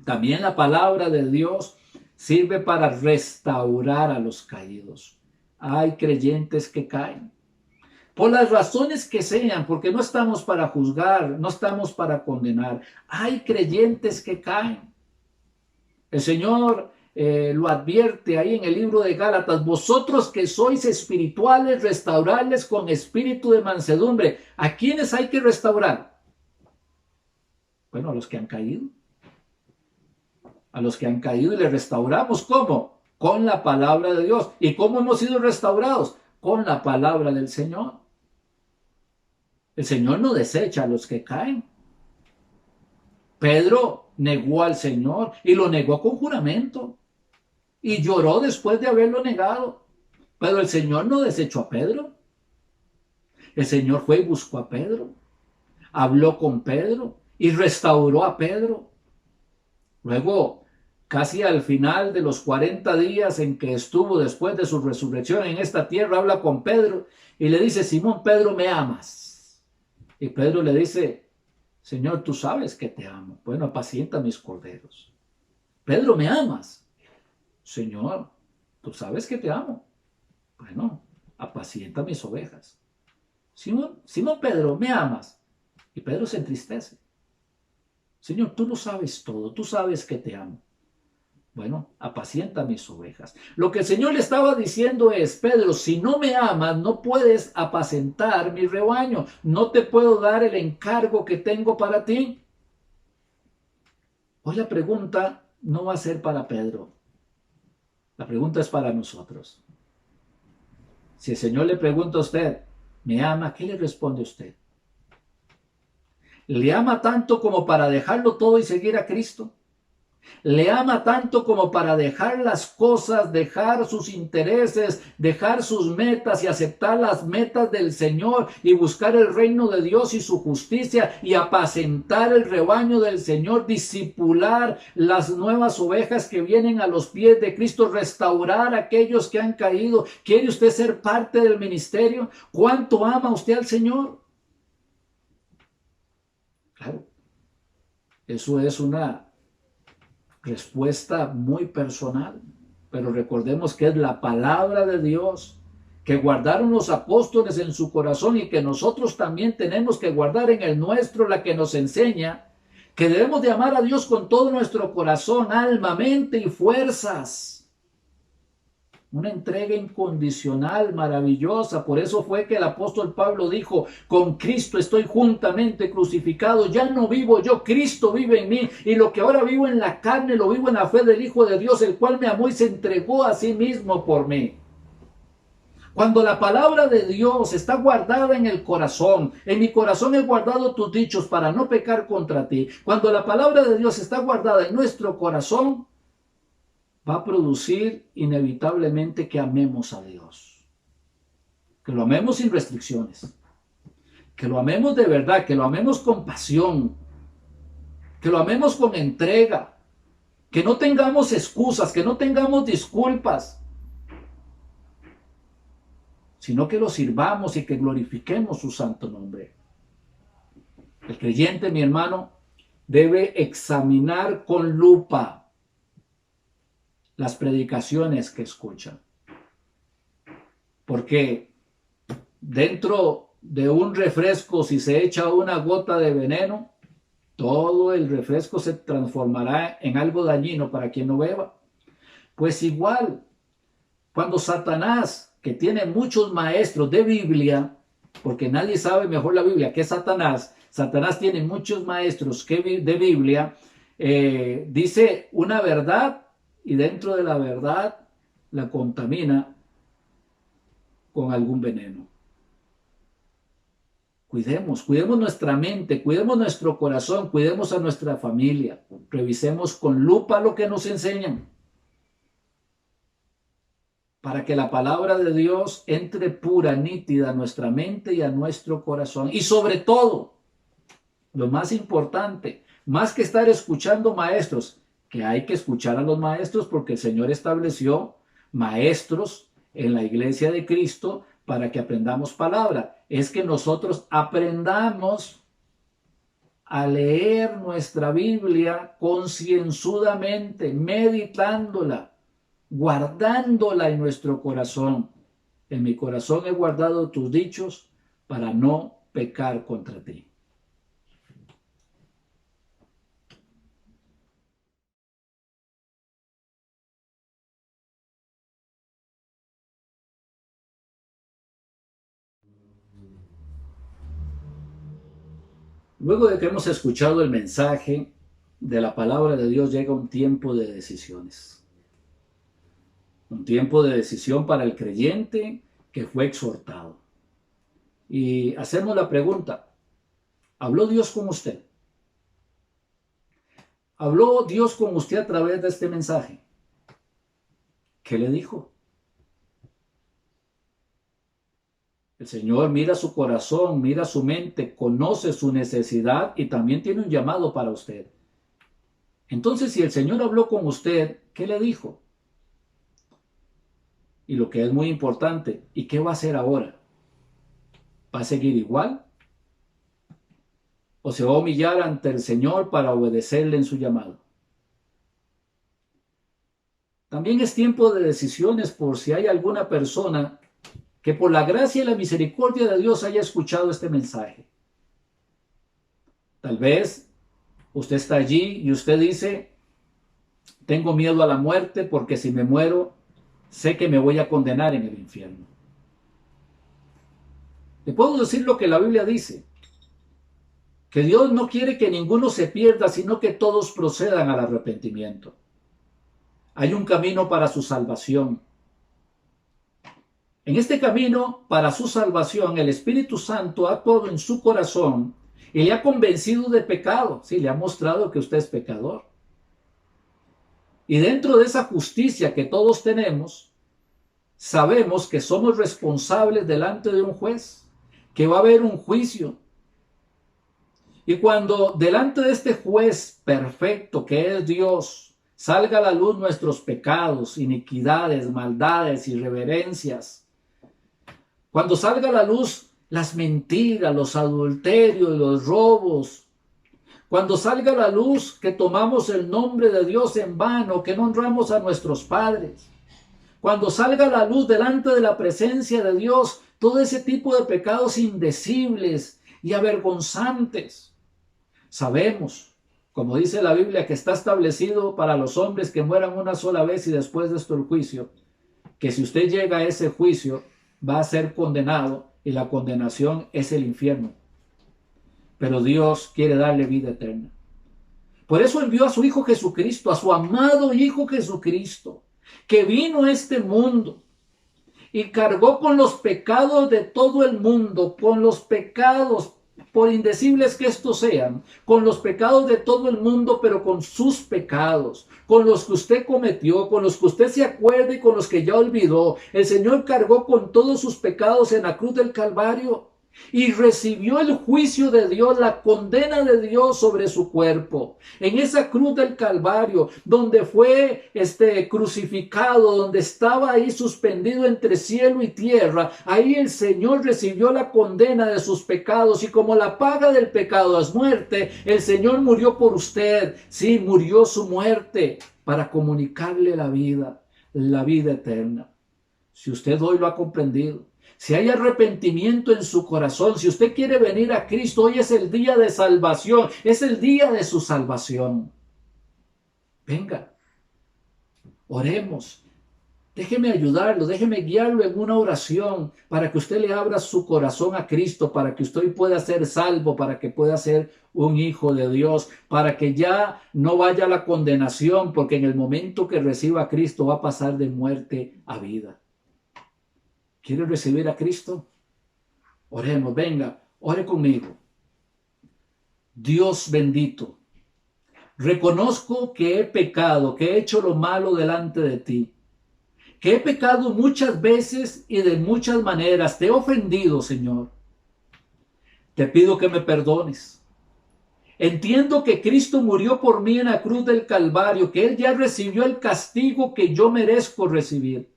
También la palabra de Dios sirve para restaurar a los caídos. Hay creyentes que caen, por las razones que sean, porque no estamos para juzgar, no estamos para condenar. Hay creyentes que caen. El Señor lo advierte ahí en el libro de Gálatas: vosotros que sois espirituales, restaurarles con espíritu de mansedumbre. ¿A quiénes hay que restaurar? Bueno, a los que han caído. A los que han caído, y les restauramos. ¿Cómo? Con la palabra de Dios. ¿Y cómo hemos sido restaurados? Con la palabra del Señor. El Señor no desecha a los que caen. Pedro negó al Señor y lo negó con juramento. Y lloró después de haberlo negado. Pero el Señor no desechó a Pedro. El Señor fue y buscó a Pedro. Habló con Pedro y restauró a Pedro. Luego, casi al final de los 40 días en que estuvo después de su resurrección en esta tierra, habla con Pedro y le dice: Simón, Pedro, ¿me amas? Y Pedro le dice: Señor, tú sabes que te amo. Bueno, apacienta mis corderos. Pedro, ¿me amas? Señor, tú sabes que te amo. Bueno, apacienta mis ovejas. Simón Pedro, ¿me amas? Y Pedro se entristece. Señor, tú lo sabes todo, tú sabes que te amo. Bueno, apacienta mis ovejas. Lo que el Señor le estaba diciendo es: Pedro, si no me amas, no puedes apacentar mi rebaño. No te puedo dar el encargo que tengo para ti. Hoy la pregunta no va a ser para Pedro. La pregunta es para nosotros. Si el Señor le pregunta a usted: ¿me ama? ¿Qué le responde usted? ¿Le ama tanto como para dejarlo todo y seguir a Cristo? ¿Le ama tanto como para dejar las cosas, dejar sus intereses, dejar sus metas y aceptar las metas del Señor y buscar el reino de Dios y su justicia y apacentar el rebaño del Señor, discipular las nuevas ovejas que vienen a los pies de Cristo, restaurar a aquellos que han caído? ¿Quiere usted ser parte del ministerio? ¿Cuánto ama usted al Señor? Claro, eso es una respuesta muy personal, pero recordemos que es la palabra de Dios que guardaron los apóstoles en su corazón y que nosotros también tenemos que guardar en el nuestro, la que nos enseña que debemos de amar a Dios con todo nuestro corazón, alma, mente y fuerzas. Una entrega incondicional, maravillosa. Por eso fue que el apóstol Pablo dijo: con Cristo estoy juntamente crucificado. Ya no vivo yo, Cristo vive en mí. Y lo que ahora vivo en la carne, lo vivo en la fe del Hijo de Dios, el cual me amó y se entregó a sí mismo por mí. Cuando la palabra de Dios está guardada en el corazón, en mi corazón he guardado tus dichos para no pecar contra ti. Cuando la palabra de Dios está guardada en nuestro corazón, va a producir inevitablemente que amemos a Dios. Que lo amemos sin restricciones. Que lo amemos de verdad, que lo amemos con pasión. Que lo amemos con entrega. Que no tengamos excusas, que no tengamos disculpas. Sino que lo sirvamos y que glorifiquemos su santo nombre. El creyente, mi hermano, debe examinar con lupa las predicaciones que escucha. Porque dentro de un refresco, si se echa una gota de veneno, todo el refresco se transformará en algo dañino para quien lo beba. Pues igual, cuando Satanás, que tiene muchos maestros de Biblia, porque nadie sabe mejor la Biblia que Satanás, Satanás tiene muchos maestros de Biblia, dice una verdad y dentro de la verdad la contamina con algún veneno. Cuidemos nuestra mente, cuidemos nuestro corazón, cuidemos a nuestra familia, revisemos con lupa lo que nos enseñan. para que la palabra de Dios entre pura, nítida a nuestra mente y a nuestro corazón. Y sobre todo, lo más importante, más que estar escuchando maestros, que hay que escuchar a los maestros porque el Señor estableció maestros en la iglesia de Cristo para que aprendamos palabra, es que nosotros aprendamos a leer nuestra Biblia concienzudamente, meditándola, guardándola en nuestro corazón. En mi corazón he guardado tus dichos para no pecar contra ti. Luego de que hemos escuchado el mensaje de la palabra de Dios, llega un tiempo de decisiones. Un tiempo de decisión para el creyente que fue exhortado. Y hacemos la pregunta, ¿habló Dios con usted? ¿Habló Dios con usted a través de este mensaje? ¿Qué le dijo? El Señor mira su corazón, mira su mente, conoce su necesidad y también tiene un llamado para usted. Entonces, si el Señor habló con usted, ¿qué le dijo? Y lo que es muy importante, ¿y qué va a hacer ahora? ¿Va a seguir igual? ¿O se va a humillar ante el Señor para obedecerle en su llamado? También es tiempo de decisiones por si hay alguna persona que por la gracia y la misericordia de Dios haya escuchado este mensaje. Tal vez usted está allí y usted dice, tengo miedo a la muerte porque si me muero, sé que me voy a condenar en el infierno. Le puedo decir lo que la Biblia dice, que Dios no quiere que ninguno se pierda, sino que todos procedan al arrepentimiento. Hay un camino para su salvación. En este camino para su salvación, el Espíritu Santo ha actuado en su corazón y le ha convencido de pecado. Sí, le ha mostrado que usted es pecador. Y dentro de esa justicia que todos tenemos, sabemos que somos responsables delante de un juez, que va a haber un juicio. Y cuando delante de este juez perfecto que es Dios, salga a la luz nuestros pecados, iniquidades, maldades, irreverencias, cuando salga a la luz las mentiras, los adulterios, los robos, cuando salga a la luz que tomamos el nombre de Dios en vano, que no honramos a nuestros padres, cuando salga a la luz delante de la presencia de Dios todo ese tipo de pecados indecibles y avergonzantes, sabemos, como dice la Biblia, que está establecido para los hombres que mueran una sola vez y después de esto el juicio, que si usted llega a ese juicio va a ser condenado y la condenación es el infierno. Pero Dios quiere darle vida eterna. Por eso envió a su Hijo Jesucristo, a su amado Hijo Jesucristo, que vino a este mundo y cargó con los pecados de todo el mundo, con los pecados, por indecibles que estos sean, con los pecados de todo el mundo, pero con sus pecados, con los que usted cometió, con los que usted se acuerda y con los que ya olvidó. El Señor cargó con todos sus pecados en la cruz del Calvario y recibió el juicio de Dios, la condena de Dios sobre su cuerpo. En esa cruz del Calvario, donde fue crucificado, donde estaba ahí suspendido entre cielo y tierra, ahí el Señor recibió la condena de sus pecados, y como la paga del pecado es muerte, el Señor murió por usted. Sí, murió su muerte para comunicarle la vida eterna. Si usted hoy lo ha comprendido, si hay arrepentimiento en su corazón, si usted quiere venir a Cristo, hoy es el día de salvación, es el día de su salvación. Venga, oremos, déjeme ayudarlo, déjeme guiarlo en una oración para que usted le abra su corazón a Cristo, para que usted pueda ser salvo, para que pueda ser un hijo de Dios, para que ya no vaya a la condenación, porque en el momento que reciba a Cristo va a pasar de muerte a vida. ¿Quiere recibir a Cristo? Oremos, venga, ore conmigo. Dios bendito, reconozco que he pecado, que he hecho lo malo delante de ti, que he pecado muchas veces y de muchas maneras. Te he ofendido, Señor. Te pido que me perdones. Entiendo que Cristo murió por mí en la cruz del Calvario, que Él ya recibió el castigo que yo merezco recibir.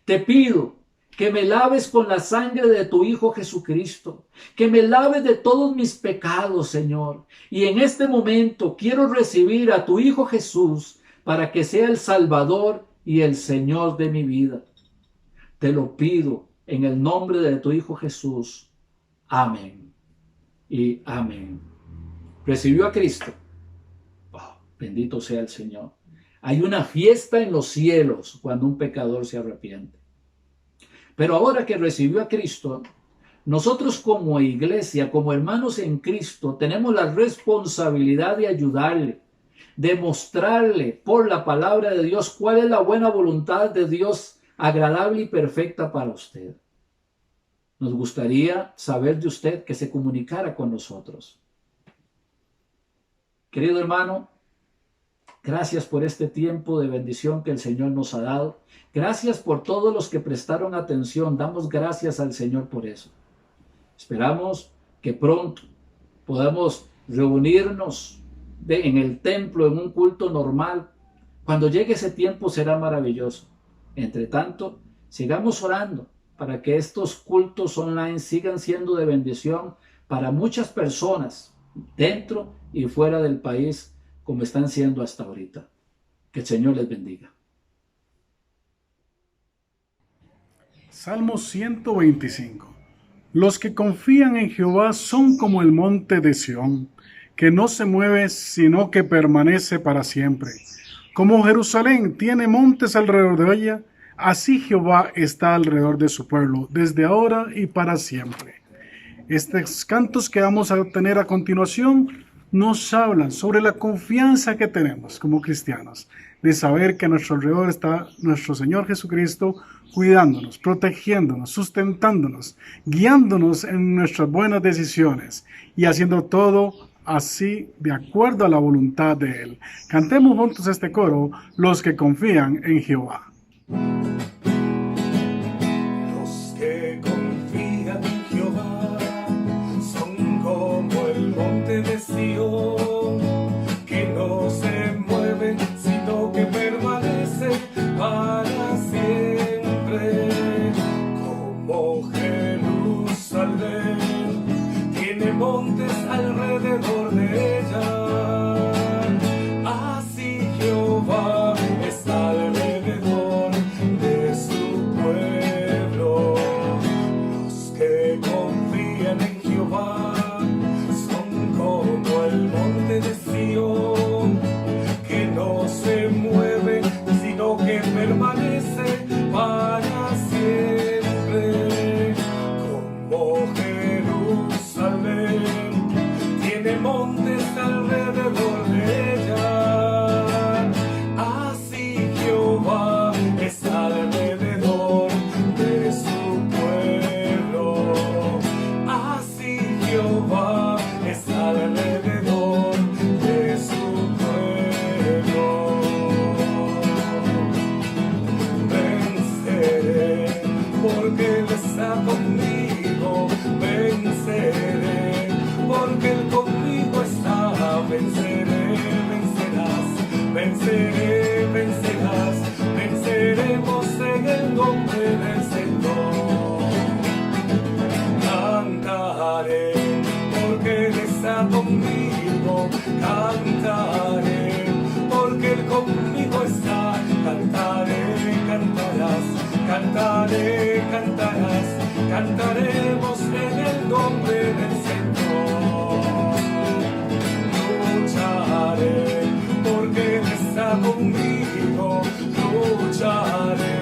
Te pido que me laves con la sangre de tu Hijo Jesucristo, que me laves de todos mis pecados, Señor. Y en este momento quiero recibir a tu Hijo Jesús para que sea el Salvador y el Señor de mi vida. Te lo pido en el nombre de tu Hijo Jesús. Amén y amén. ¿Recibió a Cristo? Oh, bendito sea el Señor. Hay una fiesta en los cielos cuando un pecador se arrepiente. Pero ahora que recibió a Cristo, nosotros como iglesia, como hermanos en Cristo, tenemos la responsabilidad de ayudarle, de mostrarle por la palabra de Dios cuál es la buena voluntad de Dios, agradable y perfecta para usted. Nos gustaría saber de usted, que se comunicara con nosotros. Querido hermano, gracias por este tiempo de bendición que el Señor nos ha dado. Gracias por todos los que prestaron atención. Damos gracias al Señor por eso. Esperamos que pronto podamos reunirnos en el templo, en un culto normal. Cuando llegue ese tiempo será maravilloso. Entre tanto, sigamos orando para que estos cultos online sigan siendo de bendición para muchas personas dentro y fuera del país, como están siendo hasta ahorita. Que el Señor les bendiga. Salmo 125. Los que confían en Jehová son como el monte de Sión, que no se mueve, sino que permanece para siempre. Como Jerusalén tiene montes alrededor de ella, así Jehová está alrededor de su pueblo, desde ahora y para siempre. Estos cantos que vamos a tener a continuación nos hablan sobre la confianza que tenemos como cristianos, de saber que a nuestro alrededor está nuestro Señor Jesucristo cuidándonos, protegiéndonos, sustentándonos, guiándonos en nuestras buenas decisiones y haciendo todo así de acuerdo a la voluntad de Él. Cantemos juntos este coro, los que confían en Jehová. Los que confían en Jehová son como el monte de Sión, que no se mueven, sino que permanece para siempre. Como Jerusalén tiene montes alrededor de ella, así Jehová está alrededor de su pueblo. Los que confían en Jehová son como el monte de Sión, que no se mueve, sino que permanece para siempre. Como Jerusalén tiene montes alrededor de ella, así Jehová está alrededor de su pueblo. Así Jehová está alrededor de su pueblo. Venceré, porque Él está conmigo. Venceré, porque Él conmigo está. Venceré, vencerás. Venceré, vencerás. Venceremos en el nombre del Señor. Cantaré, porque Él está conmigo. Cantaré, porque Él conmigo está. Cantaré, cantarás. Cantaré, cantarás. Cantaremos en el nombre del Señor. Lucharé, porque Él está conmigo. Lucharé,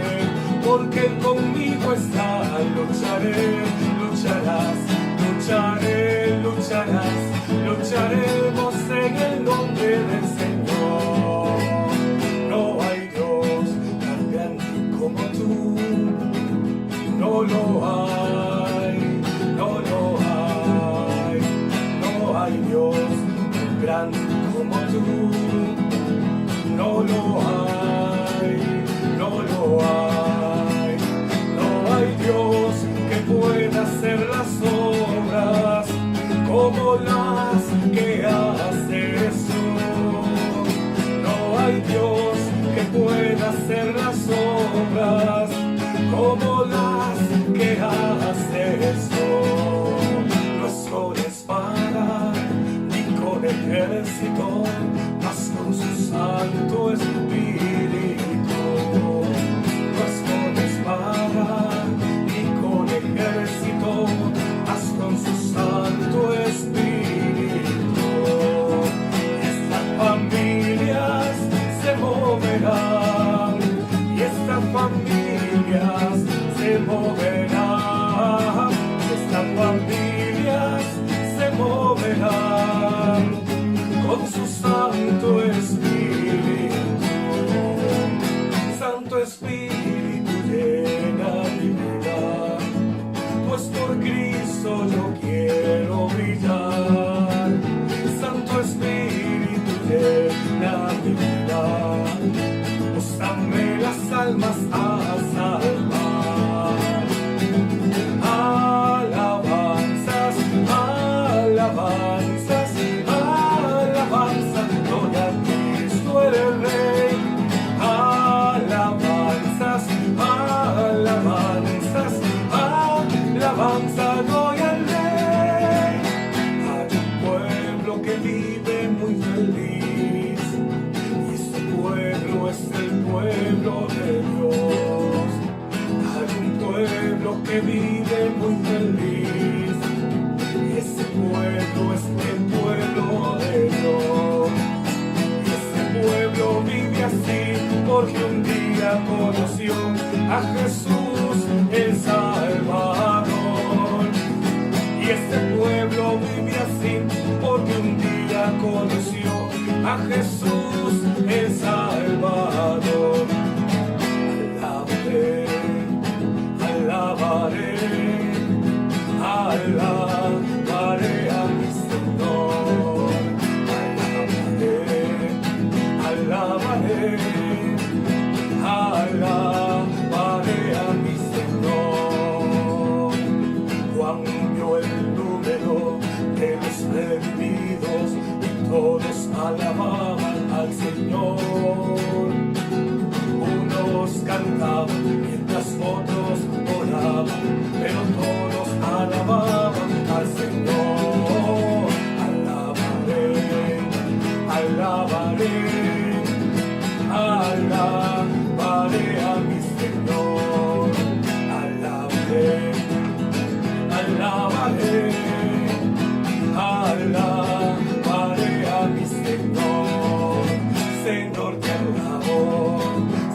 porque Él conmigo está. Lucharé, lucharás. Lucharé, lucharás. Lucharemos en el nombre del Señor. No hay Dios tan grande como tú. No lo hay, no lo hay. No hay Dios tan grande como tú. No lo hay, no lo hacer las obras como las que haces tú. No es con espada ni con ejército, mas con su Santo Espíritu. No es con espada ni con ejército, mas con su Santo Espíritu. Familias se moverán y estas familias se moverán, estas familias se moverán con su Santo Espíritu. Santo Espíritu llena mi vida, pues por Cristo yo quiero brillar. Santo Espíritu llena mi vida, pues dame las almas a salvar. Alabanzas, alabanzas, alabanzas, gloria a Cristo el Rey. Alabanzas, alabanzas, alabanzas, gloria al Rey. Hay un pueblo que vive muy feliz, y ese pueblo es el pueblo de Dios. Hay un pueblo que vive muy feliz, y ese pueblo es el pueblo de Dios. Y ese pueblo vive así porque un día conoció a Jesús el Salvador. Y ese pueblo vive así porque un día conoció a Jesús el Salvador. Alabaré, alabaré, alabaré a mi Señor. Alabaré, alabaré, alabaré a mi Señor. Juan vio el número de los redimidos y todos alababan al Señor. Unos cantaban mientras otros oraban, pero todos alababan al Señor. Alabaré, alabaré, alabaré a mi Señor. Alabaré, alabaré, alabaré a mi Señor. Señor, te alabo,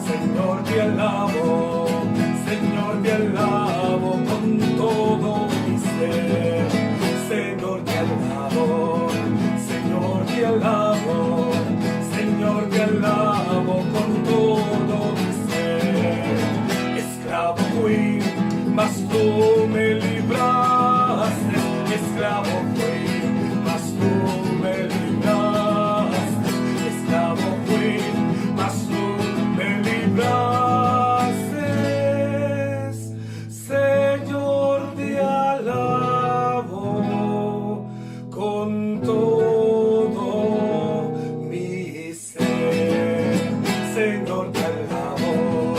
Señor, te alabo, Señor, te alabo con todo mi ser. Señor, te alabo, Señor, te alabo, Señor, te alabo con todo mi ser. Esclavo fui, mas tú me libraste. Esclavo fui, mas tú me libraste. Esclavo fui, mas tú me libraste. Señor, te alabo con todo mi ser. Señor, te alabo,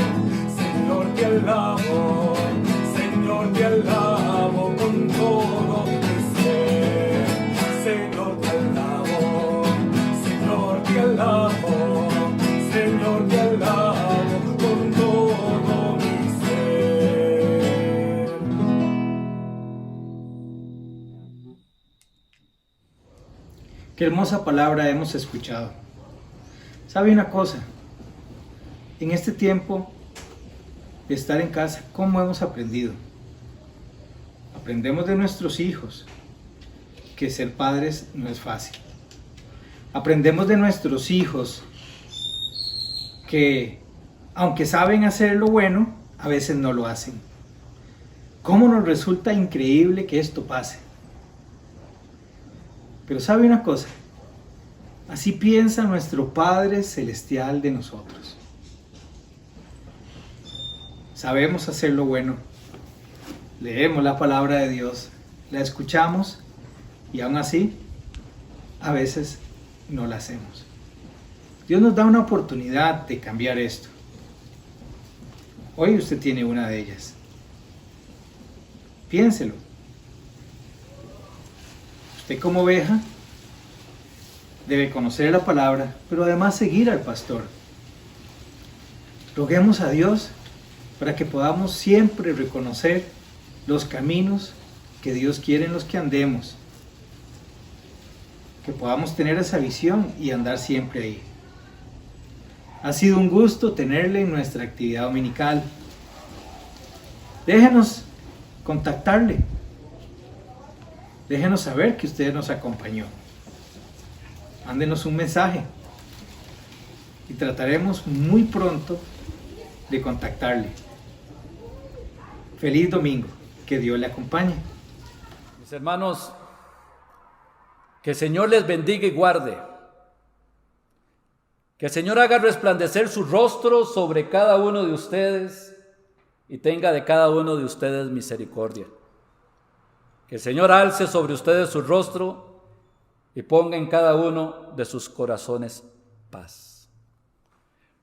Señor, te alabo, Señor, te alabo con todo mi ser. Señor, te alabo, Señor, te alabo, Señor, te alabo con todo mi ser. Qué hermosa palabra hemos escuchado. ¿Sabe una cosa? En este tiempo de estar en casa, ¿cómo hemos aprendido? Aprendemos de nuestros hijos que ser padres no es fácil. Aprendemos de nuestros hijos que, aunque saben hacer lo bueno, a veces no lo hacen. ¿Cómo nos resulta increíble que esto pase? Pero ¿sabe una cosa? Así piensa nuestro Padre Celestial de nosotros. Sabemos hacer lo bueno, leemos la palabra de Dios, la escuchamos y aún así, a veces no la hacemos. Dios nos da una oportunidad de cambiar esto. Hoy usted tiene una de ellas. Piénselo. Usted como oveja debe conocer la palabra, pero además seguir al pastor. Roguemos a Dios para que podamos siempre reconocer los caminos que Dios quiere en los que andemos. Que podamos tener esa visión y andar siempre ahí. Ha sido un gusto tenerle en nuestra actividad dominical. Déjenos contactarle. Déjenos saber que usted nos acompañó. Mándenos un mensaje y trataremos muy pronto de contactarle. Feliz domingo. Que Dios le acompañe. Mis hermanos, que el Señor les bendiga y guarde. Que el Señor haga resplandecer su rostro sobre cada uno de ustedes y tenga de cada uno de ustedes misericordia. Que el Señor alce sobre ustedes su rostro y ponga en cada uno de sus corazones paz.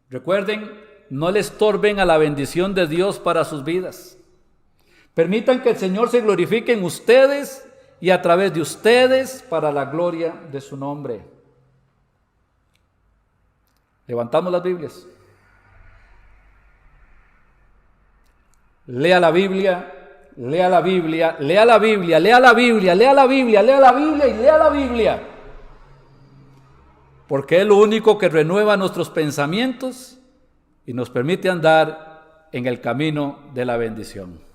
Recuerden, no le estorben a la bendición de Dios para sus vidas. Permitan que el Señor se glorifique en ustedes y a través de ustedes para la gloria de su nombre. Levantamos las Biblias. Lea la Biblia, lea la Biblia, lea la Biblia, lea la Biblia, lea la Biblia, lea la Biblia y lea la Biblia. Porque es lo único que renueva nuestros pensamientos y nos permite andar en el camino de la bendición.